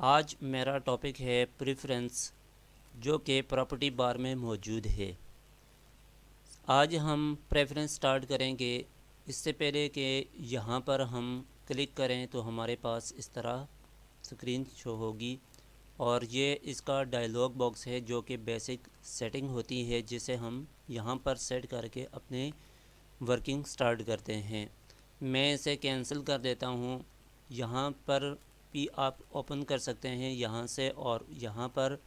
आज मेरा टॉपिक है प्रेफरेंस, जो कि प्रॉपर्टी बार में मौजूद है। आज हम प्रेफरेंस स्टार्ट करेंगे। इससे पहले कि यहाँ पर हम क्लिक करें तो हमारे पास इस तरह स्क्रीन शो होगी और ये इसका डायलॉग बॉक्स है जो कि बेसिक सेटिंग होती है, जिसे हम यहाँ पर सेट करके अपने वर्किंग स्टार्ट करते हैं। मैं इसे कैंसिल कर देता हूँ। यहाँ पर भी आप ओपन कर सकते हैं यहाँ से, और यहाँ पर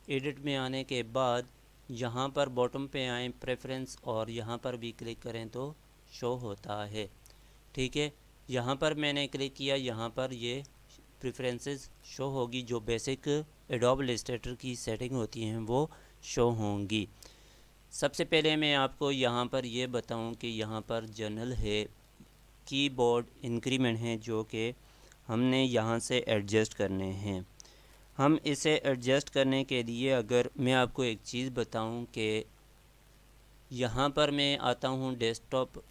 एडिट में आने के बाद यहाँ पर बॉटम पे आएँ प्रेफरेंस और यहाँ पर भी क्लिक करें तो शो होता है। ठीक है, यहाँ पर मैंने क्लिक किया, यहाँ पर ये प्रेफरेंसेस शो होगी। जो बेसिक एडोब इलस्ट्रेटर की सेटिंग होती हैं वो शो होंगी। सबसे पहले मैं आपको यहाँ पर ये बताऊँ कि यहाँ पर जनरल है, कीबोर्ड इंक्रीमेंट हैं, जो कि हमने यहाँ से एडजस्ट करने हैं। हम इसे एडजस्ट करने के लिए अगर मैं आपको एक चीज़ बताऊं कि यहाँ पर मैं आता हूँ डेस्कटॉप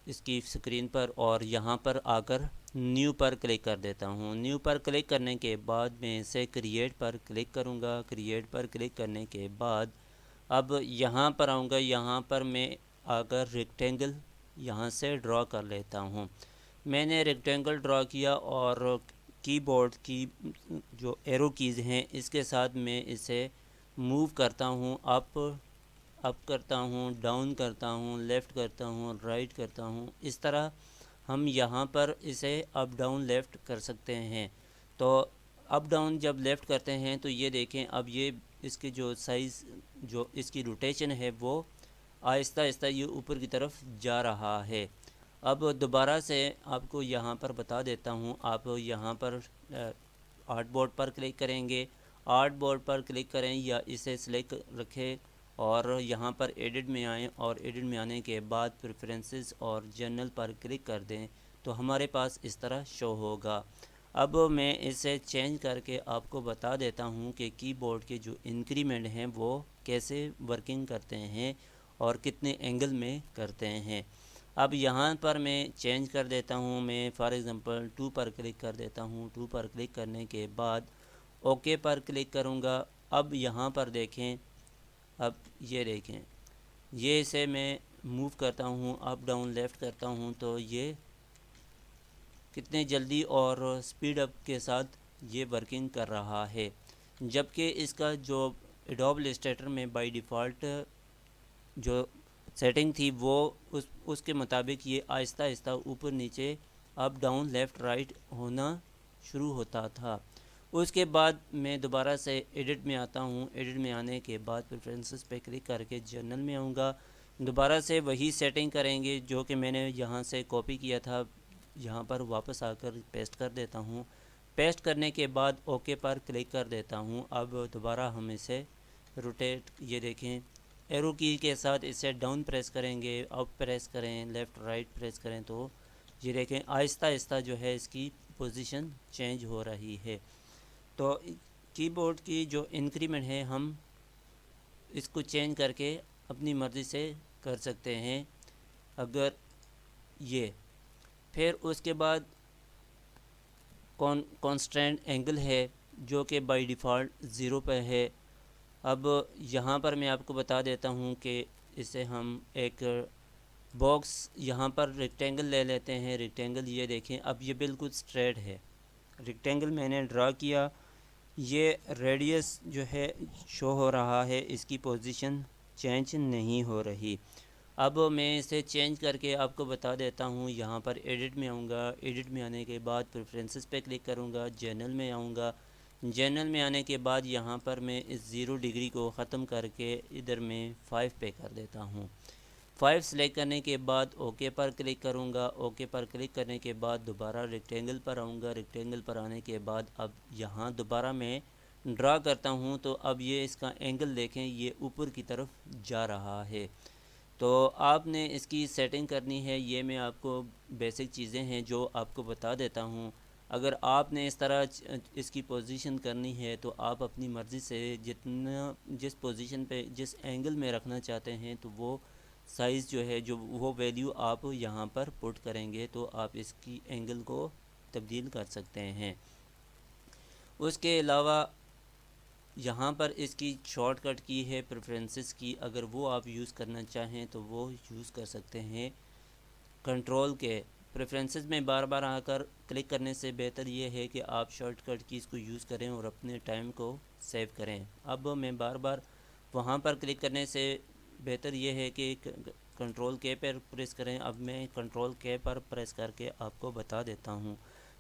इसकी स्क्रीन पर, और यहाँ पर आकर न्यू पर क्लिक कर देता हूँ। न्यू पर क्लिक करने के बाद मैं इसे क्रिएट पर क्लिक करूँगा। क्रिएट पर क्लिक करने के बाद अब यहाँ पर आऊँगा। यहाँ पर मैं आकर रेक्टेंगल यहाँ से ड्रॉ कर लेता हूँ। मैंने रेक्टेंगल ड्रॉ किया और कीबोर्ड की जो एरो कीज़ हैं इसके साथ मैं इसे मूव करता हूँ, अप करता हूँ, डाउन करता हूँ, लेफ़्ट करता हूँ, राइट करता हूँ। इस तरह हम यहाँ पर इसे अप डाउन लेफ़्ट कर सकते हैं। तो अप डाउन जब लेफ़्ट करते हैं तो ये देखें, अब ये इसकी जो साइज़, जो इसकी रोटेशन है वो आहिस्ता आहिस्ता ये ऊपर की तरफ जा रहा है। अब दोबारा से आपको यहाँ पर बता देता हूँ। आप यहाँ पर आर्ट बोर्ड पर क्लिक करेंगे। आर्ट बोर्ड पर क्लिक करें या इसे सिलेक्ट रखें और यहाँ पर एडिट में आएँ, और एडिट में आने के बाद प्रेफरेंसेस और जनरल पर क्लिक कर दें तो हमारे पास इस तरह शो होगा। अब मैं इसे चेंज करके आपको बता देता हूँ कि कीबोर्ड के जो इंक्रीमेंट हैं वो कैसे वर्किंग करते हैं और कितने एंगल में करते हैं। अब यहाँ पर मैं चेंज कर देता हूँ। मैं फॉर एग्ज़ाम्पल 2 पर क्लिक कर देता हूँ। 2 पर क्लिक करने के बाद ओके पर क्लिक करूँगा। अब यहाँ पर देखें, अब ये देखें, ये इसे मैं मूव करता हूँ, अप डाउन लेफ़्ट करता हूँ तो ये कितने जल्दी और स्पीड अप के साथ ये वर्किंग कर रहा है। जबकि इसका जो एडोब इलस्ट्रेटर में बाय डिफ़ॉल्ट जो सेटिंग थी वो उसके मुताबिक ये आहिस्ता आहिस्ता ऊपर नीचे अप डाउन लेफ़्ट राइट होना शुरू होता था। उसके बाद मैं दोबारा से एडिट में आता हूँ। एडिट में आने के बाद प्रेफरेंसेस पे क्लिक करके जनरल में आऊँगा। दोबारा से वही सेटिंग करेंगे जो कि मैंने यहाँ से कॉपी किया था। यहाँ पर वापस आकर पेस्ट कर देता हूँ। पेस्ट करने के बाद ओके पर क्लिक कर देता हूँ। अब दोबारा हम इसे रोटेट, ये देखें, एरो की के साथ इसे डाउन प्रेस करेंगे, अप प्रेस करें, लेफ़्ट राइट प्रेस करें तो ये देखें आहिस्ता आहिस्ता जो है इसकी पोजीशन चेंज हो रही है। तो कीबोर्ड की जो इंक्रीमेंट है हम इसको चेंज करके अपनी मर्ज़ी से कर सकते हैं। अगर ये फिर उसके बाद कॉन्स्टेंट एंगल है जो कि बाय डिफ़ॉल्ट 0 पे है। अब यहाँ पर मैं आपको बता देता हूँ कि इसे हम एक बॉक्स यहाँ पर रेक्टेंगल ले लेते हैं। रेक्टेंगल ये देखें, अब ये बिल्कुल स्ट्रेट है। रेक्टेंगल मैंने ड्रा किया, ये रेडियस जो है शो हो रहा है, इसकी पोजीशन चेंज नहीं हो रही। अब मैं इसे चेंज करके आपको बता देता हूँ। यहाँ पर एडिट में आऊँगा। एडिट में आने के बाद प्रेफरेंसेस पे क्लिक करूँगा। जनरल में आऊँगा। जनरल में आने के बाद यहाँ पर मैं इस 0 डिग्री को ख़त्म करके इधर मैं 5 पे कर देता हूँ। 5 सेलेक्ट करने के बाद ओके पर क्लिक करूँगा। ओके पर क्लिक करने के बाद दोबारा रेक्टेंगल पर आऊँगा। रेक्टेंगल पर आने के बाद अब यहाँ दोबारा मैं ड्रा करता हूँ तो अब ये इसका एंगल देखें, ये ऊपर की तरफ जा रहा है। तो आपने इसकी सेटिंग करनी है। ये मैं आपको बेसिक चीज़ें हैं जो आपको बता देता हूँ। अगर आपने इस तरह इसकी पोजीशन करनी है तो आप अपनी मर्ज़ी से जितना जिस पोजीशन पे जिस एंगल में रखना चाहते हैं तो वो साइज़ जो है, जो वो वैल्यू आप यहाँ पर पुट करेंगे तो आप इसकी एंगल को तब्दील कर सकते हैं। उसके अलावा यहाँ पर इसकी शॉर्टकट की है प्रेफरेंसेस की, अगर वो आप यूज़ करना चाहें तो वो यूज़ कर सकते हैं। कंट्रोल के प्रेफरेंसेस में बार बार आकर क्लिक करने से बेहतर ये है कि आप शॉर्टकट कीज़ को यूज़ करें और अपने टाइम को सेव करें। अब मैं बार बार वहाँ पर क्लिक करने से बेहतर ये है कि कंट्रोल के पर प्रेस करें। अब मैं कंट्रोल के पर प्रेस करके आपको बता देता हूँ।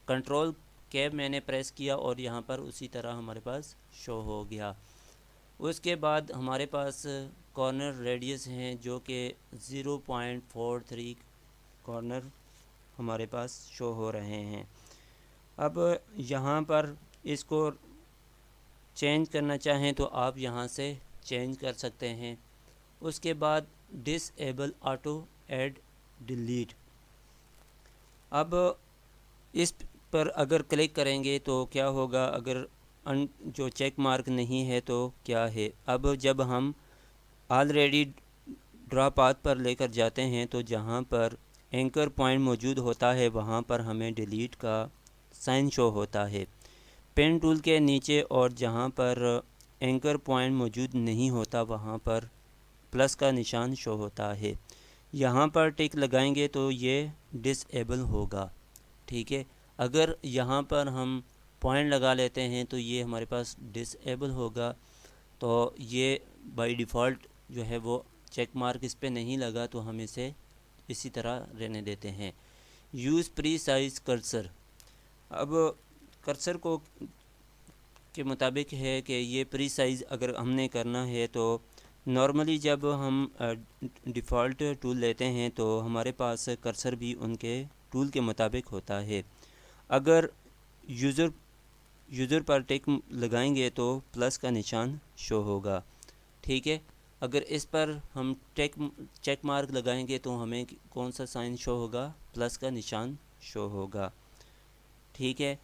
कंट्रोल के मैंने प्रेस किया और यहाँ पर उसी तरह हमारे पास शो हो गया। उसके बाद हमारे पास कॉर्नर रेडियस हैं जो कि 0.43 कॉर्नर हमारे पास शो हो रहे हैं। अब यहाँ पर इसको चेंज करना चाहें तो आप यहाँ से चेंज कर सकते हैं। उसके बाद डिसेबल ऑटो ऐड डिलीट, अब इस पर अगर क्लिक करेंगे तो क्या होगा, अगर जो चेक मार्क नहीं है तो क्या है। अब जब हम ऑलरेडी ड्रा पाथ पर लेकर जाते हैं तो जहाँ पर एंकर पॉइंट मौजूद होता है वहाँ पर हमें डिलीट का साइन शो होता है। पेन टूल के नीचे और जहाँ पर एंकर पॉइंट मौजूद नहीं होता वहाँ पर प्लस का निशान शो होता है। यहाँ पर टिक लगाएंगे तो ये डिसेबल होगा। ठीक है, अगर यहाँ पर हम पॉइंट लगा लेते हैं तो ये हमारे पास डिसेबल होगा। तो ये बाय डिफ़ॉल्ट जो है वो चेक मार्क इस पे नहीं लगा तो हम इसे इसी तरह रहने देते हैं। यूज़ प्री साइज कर्सर, अब कर्सर को के मुताबिक है कि ये प्री साइज़ अगर हमने करना है तो नॉर्मली जब हम डिफ़ॉल्ट टूल लेते हैं तो हमारे पास कर्सर भी उनके टूल के मुताबिक होता है। अगर यूज़र पर टिक लगाएंगे तो प्लस का निशान शो होगा। ठीक है, अगर इस पर हम चेक मार्क लगाएंगे तो हमें कौन सा साइन शो होगा, प्लस का निशान शो होगा। ठीक है,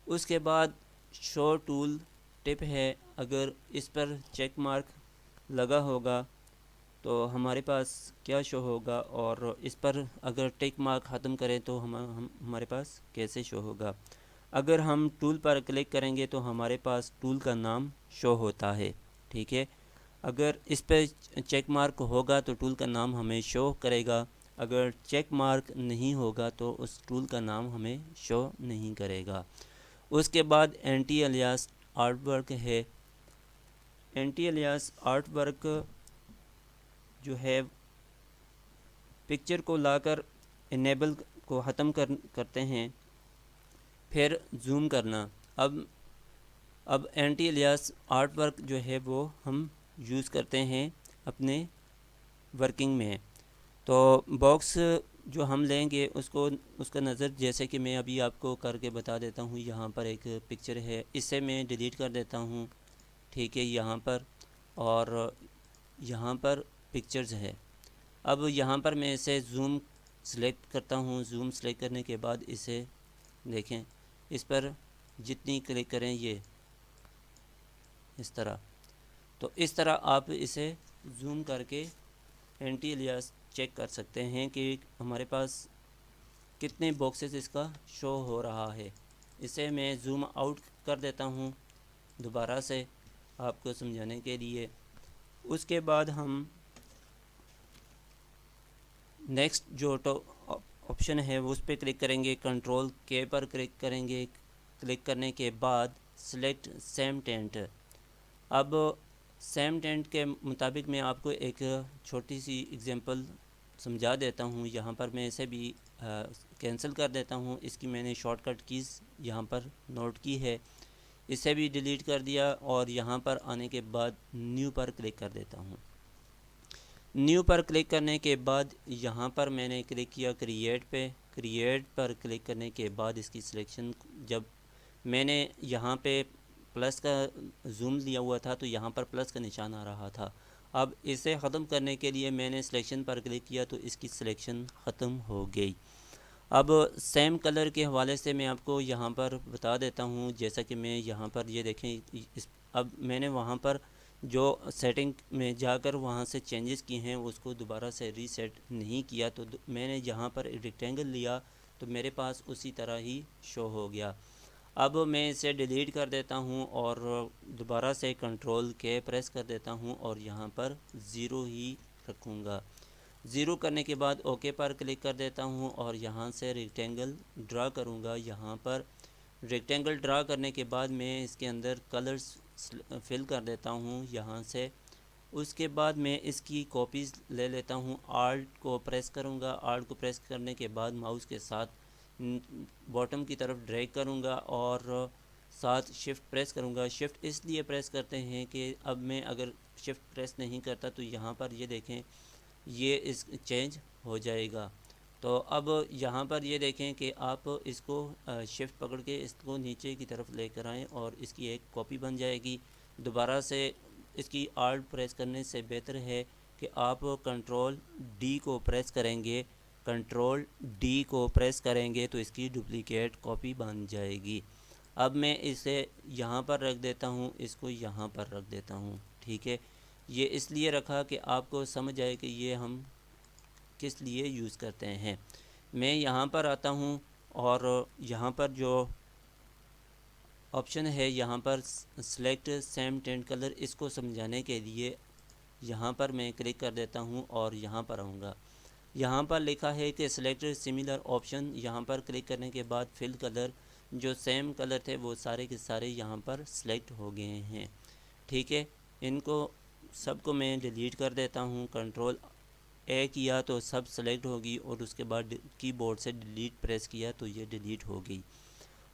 उसके बाद शो टूल टिप है, अगर इस पर चेक मार्क लगा होगा तो हमारे पास क्या शो होगा, और इस पर अगर टिक मार्क ख़त्म करें तो हमारे पास कैसे शो होगा। अगर हम टूल पर क्लिक करेंगे तो हमारे पास टूल का नाम शो होता है। ठीक है, अगर इस पर चेक मार्क होगा तो टूल का नाम हमें शो करेगा, अगर चेक मार्क नहीं होगा तो उस टूल का नाम हमें शो नहीं करेगा। उसके बाद एंटी अलियास आर्टवर्क है। एंटी अलियास आर्टवर्क जो है पिक्चर को लाकर इनेबल को ख़त्म करते हैं, फिर जूम करना। अब एंटी अलियास आर्टवर्क जो है वो हम यूज़ करते हैं अपने वर्किंग में। तो बॉक्स जो हम लेंगे उसका नज़र जैसे कि मैं अभी आपको करके बता देता हूँ। यहाँ पर एक पिक्चर है, इसे मैं डिलीट कर देता हूँ। ठीक है, यहाँ पर और यहाँ पर पिक्चर्स है। अब यहाँ पर मैं इसे ज़ूम सेलेक्ट करता हूँ। ज़ूम सेलेक्ट करने के बाद इसे देखें, इस पर जितनी क्लिक करें ये इस तरह, तो इस तरह आप इसे ज़ूम करके एंटी अलियास चेक कर सकते हैं कि हमारे पास कितने बॉक्सेस इसका शो हो रहा है। इसे मैं ज़ूम आउट कर देता हूँ दोबारा से आपको समझाने के लिए। उसके बाद हम नेक्स्ट जो ऑप्शन है वो उस पर क्लिक करेंगे, कंट्रोल के पर क्लिक करेंगे। क्लिक करने के बाद सिलेक्ट सेम टेंट। अब सेम टेंट के मुताबिक मैं आपको एक छोटी सी एग्जांपल समझा देता हूँ। यहाँ पर मैं इसे भी कैंसिल कर देता हूँ। इसकी मैंने शॉर्टकट कीज़ यहाँ पर नोट की है, इसे भी डिलीट कर दिया और यहाँ पर आने के बाद न्यू पर क्लिक कर देता हूँ। न्यू पर क्लिक करने के बाद यहाँ पर मैंने क्लिक किया क्रिएट पे। क्रिएट पर क्लिक करने के बाद इसकी सिलेक्शन, जब मैंने यहाँ पे प्लस का जूम लिया हुआ था तो यहाँ पर प्लस का निशान आ रहा था। अब इसे ख़त्म करने के लिए मैंने सिलेक्शन पर क्लिक किया तो इसकी सिलेक्शन ख़त्म हो गई। अब सेम कलर के हवाले से मैं आपको यहाँ पर बता देता हूँ। जैसा कि मैं यहाँ पर ये देखें, अब मैंने वहाँ पर जो सेटिंग में जाकर वहाँ से चेंजेस किए हैं उसको दोबारा से रीसेट नहीं किया, तो मैंने यहाँ पर एक रेक्टेंगल लिया तो मेरे पास उसी तरह ही शो हो गया। अब मैं इसे डिलीट कर देता हूँ और दोबारा से कंट्रोल के प्रेस कर देता हूँ और यहाँ पर ज़ीरो ही रखूँगा। ज़ीरो करने के बाद ओके पर क्लिक कर देता हूँ और यहाँ से रेक्टेंगल ड्रा करूँगा। यहाँ पर रेक्टेंगल ड्रा करने के बाद मैं इसके अंदर कलर्स फिल कर देता हूँ यहाँ से। उसके बाद मैं इसकी कॉपीज़ ले लेता हूँ, आल्ट को प्रेस करूँगा। आल्ट को प्रेस करने के बाद माउस के साथ बॉटम की तरफ ड्रैग करूँगा और साथ शिफ्ट प्रेस करूँगा। शिफ्ट इसलिए प्रेस करते हैं कि अब मैं अगर शिफ्ट प्रेस नहीं करता तो यहाँ पर ये देखें, ये इस चेंज हो जाएगा। तो अब यहाँ पर ये देखें कि आप इसको शिफ्ट पकड़ के इसको नीचे की तरफ लेकर आएँ और इसकी एक कॉपी बन जाएगी। दोबारा से इसकी आल्ट प्रेस करने से बेहतर है कि आप कंट्रोल डी को प्रेस करेंगे। कंट्रोल डी को प्रेस करेंगे तो इसकी डुप्लीकेट कॉपी बन जाएगी। अब मैं इसे यहाँ पर रख देता हूँ, इसको यहाँ पर रख देता हूँ। ठीक है, ये इसलिए रखा कि आपको समझ आए कि ये हम किस लिए यूज़ करते हैं। मैं यहाँ पर आता हूँ और यहाँ पर जो ऑप्शन है यहाँ पर सेलेक्ट सेम टेंट कलर, इसको समझाने के लिए यहाँ पर मैं क्लिक कर देता हूँ और यहाँ पर आऊँगा। यहाँ पर लिखा है कि सेलेक्ट सिमिलर ऑप्शन, यहाँ पर क्लिक करने के बाद फिल कलर, जो सेम कलर थे वो सारे के सारे यहाँ पर सेलेक्ट हो गए हैं। ठीक है, इनको सबको मैं डिलीट कर देता हूँ। कंट्रोल ए किया तो सब सेलेक्ट होगी और उसके बाद कीबोर्ड से डिलीट प्रेस किया तो ये डिलीट हो गई।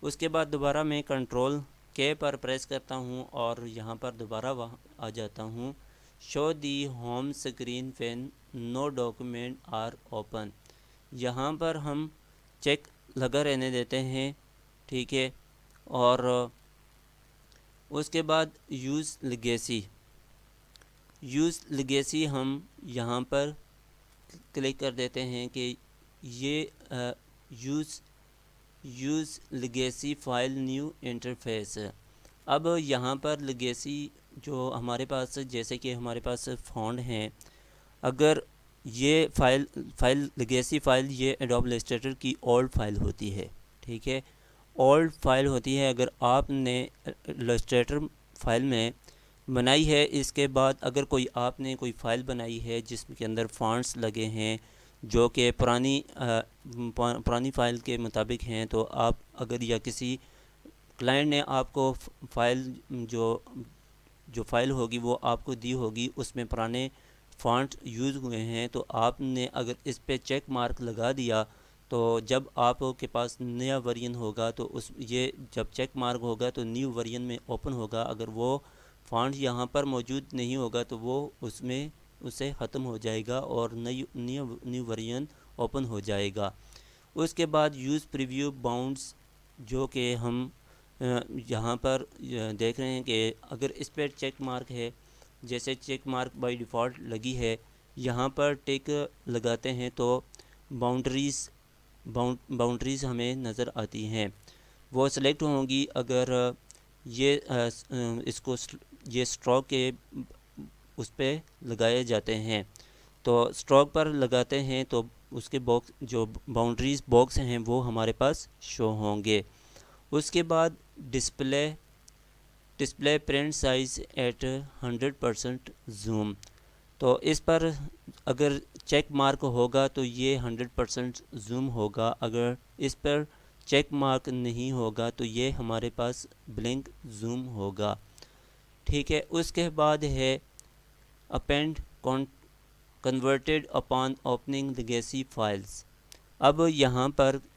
उसके बाद दोबारा मैं कंट्रोल के पर प्रेस करता हूँ और यहाँ पर दोबारा वहाँ आ जाता हूँ। Show the home screen when no document are open, यहाँ पर हम चेक लगा रहने देते हैं। ठीक है, और उसके बाद यूज़ लेगेसी हम यहाँ पर क्लिक कर देते हैं कि ये use legacy file new interface. अब यहाँ पर लेगेसी जो हमारे पास, जैसे कि हमारे पास फ़ॉन्ट हैं, अगर ये फ़ाइल लेगेसी फ़ाइल ये एडोब इलस्ट्रेटर की ओल्ड फाइल होती है। ठीक है, ओल्ड फाइल होती है। अगर आपने इलस्ट्रेटर फाइल में बनाई है, इसके बाद अगर आपने कोई फ़ाइल बनाई है जिसके अंदर फॉन्ट्स लगे हैं जो कि पुरानी फ़ाइल के मुताबिक हैं, तो आप अगर या किसी क्लाइंट ने आपको फ़ाइल जो फ़ाइल होगी वो आपको दी होगी, उसमें पुराने फ़ॉन्ट यूज़ हुए हैं, तो आपने अगर इस पे चेक मार्क लगा दिया तो जब आपके पास नया वर्जन होगा तो ये जब चेक मार्क होगा तो न्यू वर्जन में ओपन होगा। अगर वो फ़ॉन्ट यहाँ पर मौजूद नहीं होगा तो वो उसे ख़त्म हो जाएगा और न्यू वर्जन ओपन हो जाएगा। उसके बाद यूज़ प्रीव्यू बाउंड्स, जो कि हम यहाँ पर देख रहे हैं कि अगर इस पर चेक मार्क है, जैसे चेक मार्क बाय डिफ़ॉल्ट लगी है, यहाँ पर टिक लगाते हैं तो बाउंड्रीज़ हमें नज़र आती हैं, वो सेलेक्ट होंगी। अगर ये स्ट्रोक के उस पर लगाए जाते हैं तो स्ट्रोक पर लगाते हैं तो उसके बॉक्स, जो बाउंड्रीज़ बॉक्स हैं, वो हमारे पास शो होंगे। उसके बाद display print size at 100% zoom, तो इस पर अगर चेक मार्क होगा तो ये 100% जूम होगा। अगर इस पर चेक मार्क नहीं होगा तो ये हमारे पास ब्लिंक जूम होगा। ठीक है, उसके बाद है append converted upon opening legacy files. अब यहाँ पर